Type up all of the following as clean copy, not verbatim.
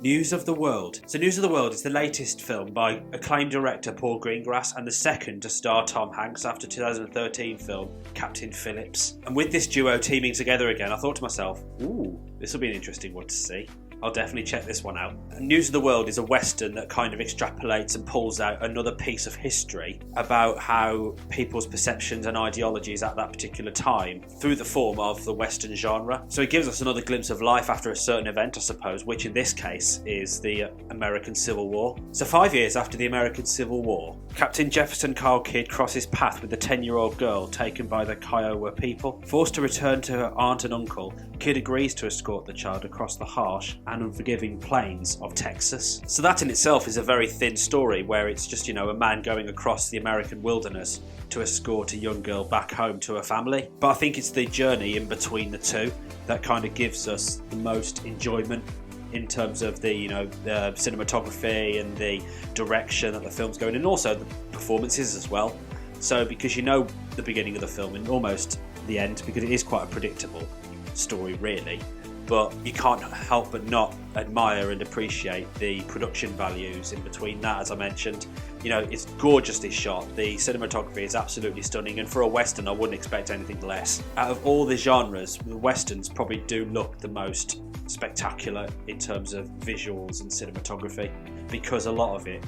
News of the World. So News of the World is the latest film by acclaimed director Paul Greengrass and the second to star Tom Hanks after 2013 film Captain Phillips. And with this duo teaming together again, I thought to myself, ooh, this will be an interesting one to see. I'll definitely check this one out. News of the World is a western that kind of extrapolates and pulls out another piece of history about how people's perceptions and ideologies at that particular time through the form of the western genre. So it gives us another glimpse of life after a certain event, I suppose, which in this case is the American Civil War. So 5 years after the American Civil War, Captain Jefferson Kyle Kidd crosses path with the 10-year-old girl taken by the Kiowa people. Forced to return to her aunt and uncle, Kidd agrees to escort the child across the harsh and unforgiving plains of Texas. So that in itself is a very thin story where it's just, a man going across the American wilderness to escort a young girl back home to her family. But I think it's the journey in between the two that kind of gives us the most enjoyment in terms of the cinematography and the direction that the film's going, and also the performances as well. So because the beginning of the film and almost the end, because it is quite a predictable story really, but you can't help but not admire and appreciate the production values in between that. As I mentioned, it's gorgeously shot, the cinematography is absolutely stunning, and for a western I wouldn't expect anything less. Out of all the genres, the westerns probably do look the most spectacular in terms of visuals and cinematography, because a lot of it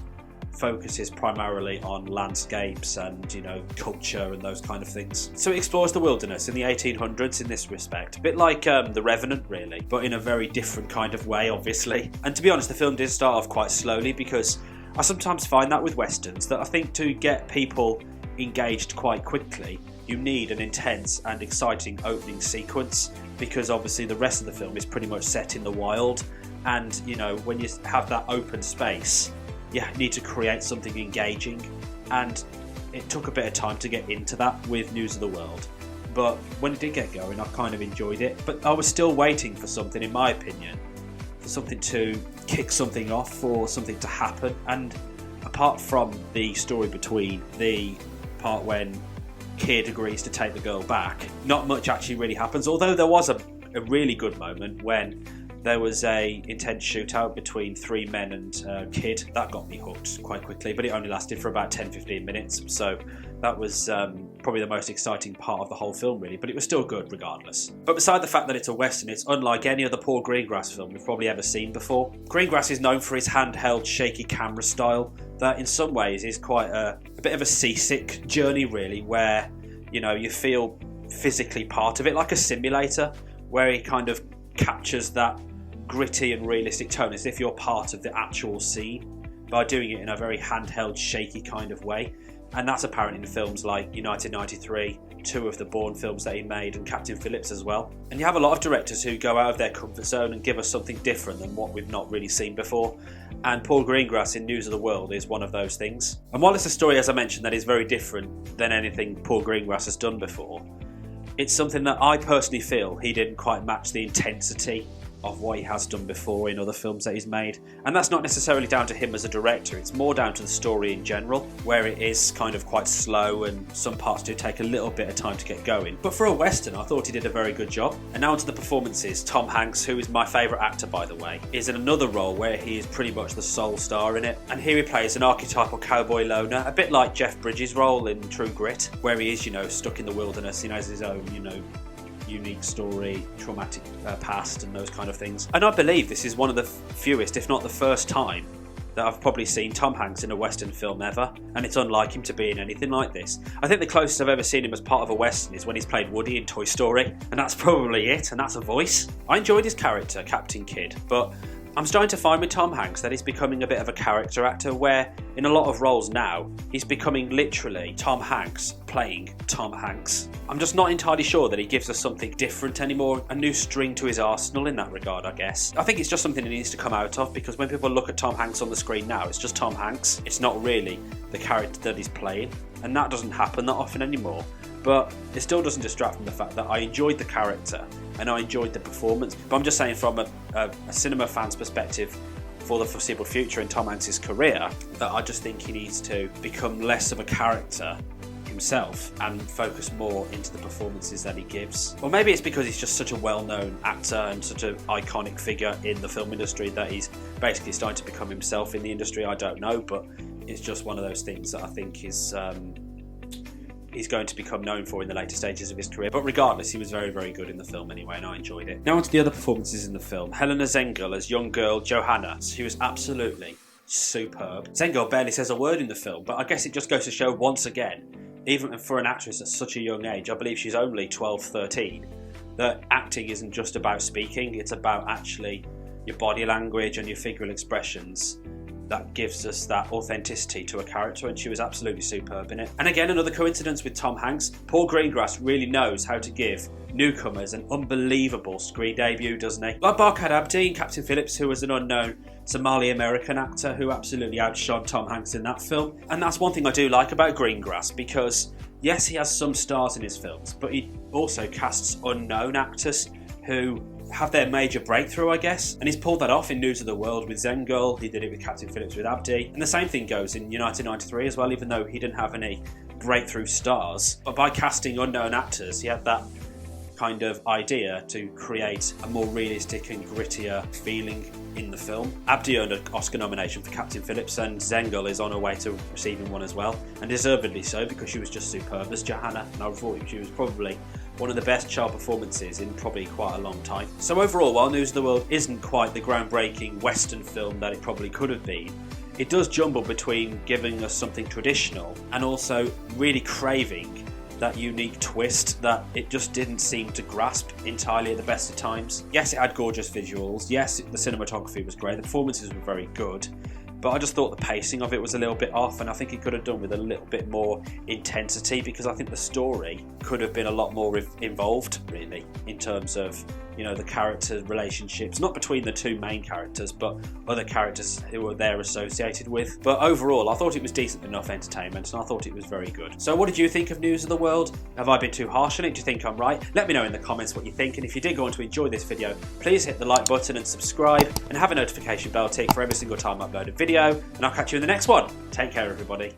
focuses primarily on landscapes and culture and those kind of things. So it explores the wilderness in the 1800s in this respect, a bit like The Revenant really, but in a very different kind of way obviously. And to be honest, the film did start off quite slowly, because I sometimes find that with westerns that I think to get people engaged quite quickly you need an intense and exciting opening sequence, because obviously the rest of the film is pretty much set in the wild, and when you have that open space you need to create something engaging, and it took a bit of time to get into that with News of the World. But when it did get going, I kind of enjoyed it. But I was still waiting for something, in my opinion, for something to kick something off or something to happen. And apart from the story between the part when Kidd agrees to take the girl back, not much actually really happens. Although there was a really good moment when there was a intense shootout between three men and Kidd. That got me hooked quite quickly, but it only lasted for about 10-15 minutes. So that was probably the most exciting part of the whole film really, but it was still good regardless. But beside the fact that it's a western, it's unlike any other Paul Greengrass film we've probably ever seen before. Greengrass is known for his handheld shaky camera style that in some ways is quite a bit of a seasick journey really, where you feel physically part of it, like a simulator, where he kind of captures that gritty and realistic tone as if you're part of the actual scene by doing it in a very handheld, shaky kind of way. And that's apparent in films like United 93, two of the Bourne films that he made, and Captain Phillips as well. And you have a lot of directors who go out of their comfort zone and give us something different than what we've not really seen before. And Paul Greengrass in News of the World is one of those things. And while it's a story, as I mentioned, that is very different than anything Paul Greengrass has done before, it's something that I personally feel he didn't quite match the intensity of what he has done before in other films that he's made. And that's not necessarily down to him as a director, it's more down to the story in general, where it is kind of quite slow and some parts do take a little bit of time to get going. But for a western, I thought he did a very good job. And now onto the performances. Tom Hanks, who is my favourite actor by the way, is in another role where he is pretty much the sole star in it. And here he plays an archetypal cowboy loner, a bit like Jeff Bridges' role in True Grit, where he is, stuck in the wilderness, he has his own, unique story, traumatic past and those kind of things. And I believe this is one of the fewest, if not the first time, that I've probably seen Tom Hanks in a western film ever, and it's unlike him to be in anything like this. I think the closest I've ever seen him as part of a western is when he's played Woody in Toy Story, and that's probably it, and that's a voice. I enjoyed his character, Captain Kidd, but I'm starting to find with Tom Hanks that he's becoming a bit of a character actor, where in a lot of roles now, he's becoming literally Tom Hanks playing Tom Hanks. I'm just not entirely sure that he gives us something different anymore, a new string to his arsenal in that regard, I guess. I think it's just something he needs to come out of, because when people look at Tom Hanks on the screen now, it's just Tom Hanks. It's not really the character that he's playing, and that doesn't happen that often anymore. But it still doesn't distract from the fact that I enjoyed the character and I enjoyed the performance. But I'm just saying, from a cinema fan's perspective, for the foreseeable future in Tom Hanks' career, that I just think he needs to become less of a character himself and focus more into the performances that he gives. Or maybe it's because he's just such a well-known actor and such an iconic figure in the film industry that he's basically starting to become himself in the industry. I don't know, but it's just one of those things that I think is he's going to become known for in the later stages of his career. But regardless, he was very, very good in the film anyway, and I enjoyed it. Now on to the other performances in the film. Helena Zengel as young girl Johanna. She was absolutely superb. Zengel barely says a word in the film, but I guess it just goes to show once again, even for an actress at such a young age, I believe she's only 12, 13, that acting isn't just about speaking, it's about actually your body language and your figural expressions that gives us that authenticity to a character, and she was absolutely superb in it. And again, another coincidence with Tom Hanks. Paul Greengrass really knows how to give newcomers an unbelievable screen debut, doesn't he? Like Barkhad Abdi in Captain Phillips, who was an unknown Somali-American actor who absolutely outshone Tom Hanks in that film. And that's one thing I do like about Greengrass, because yes, he has some stars in his films, but he also casts unknown actors who have their major breakthrough, I guess, and he's pulled that off in News of the World with Zengel. He did it with Captain Phillips with Abdi, and the same thing goes in United 93 as well, even though he didn't have any breakthrough stars. But by casting unknown actors, he had that kind of idea to create a more realistic and grittier feeling in the film. Abdi earned an Oscar nomination for Captain Phillips, and Zengel is on her way to receiving one as well, and deservedly so, because she was just superb as Johanna, and I thought she was probably one of the best child performances in probably quite a long time. So overall, while News of the World isn't quite the groundbreaking Western film that it probably could have been, it does jumble between giving us something traditional and also really craving that unique twist that it just didn't seem to grasp entirely at the best of times. Yes, it had gorgeous visuals. Yes, the cinematography was great. The performances were very good. But I just thought the pacing of it was a little bit off, and I think it could have done with a little bit more intensity, because I think the story could have been a lot more involved, really, in terms of, you know, the character relationships, not between the two main characters, but other characters who were there associated with. But overall, I thought it was decent enough entertainment, and I thought it was very good. So what did you think of News of the World? Have I been too harsh on it? Do you think I'm right? Let me know in the comments what you think, and if you did go on to enjoy this video, please hit the like button and subscribe, and have a notification bell tick for every single time I upload a video, and I'll catch you in the next one. Take care, everybody.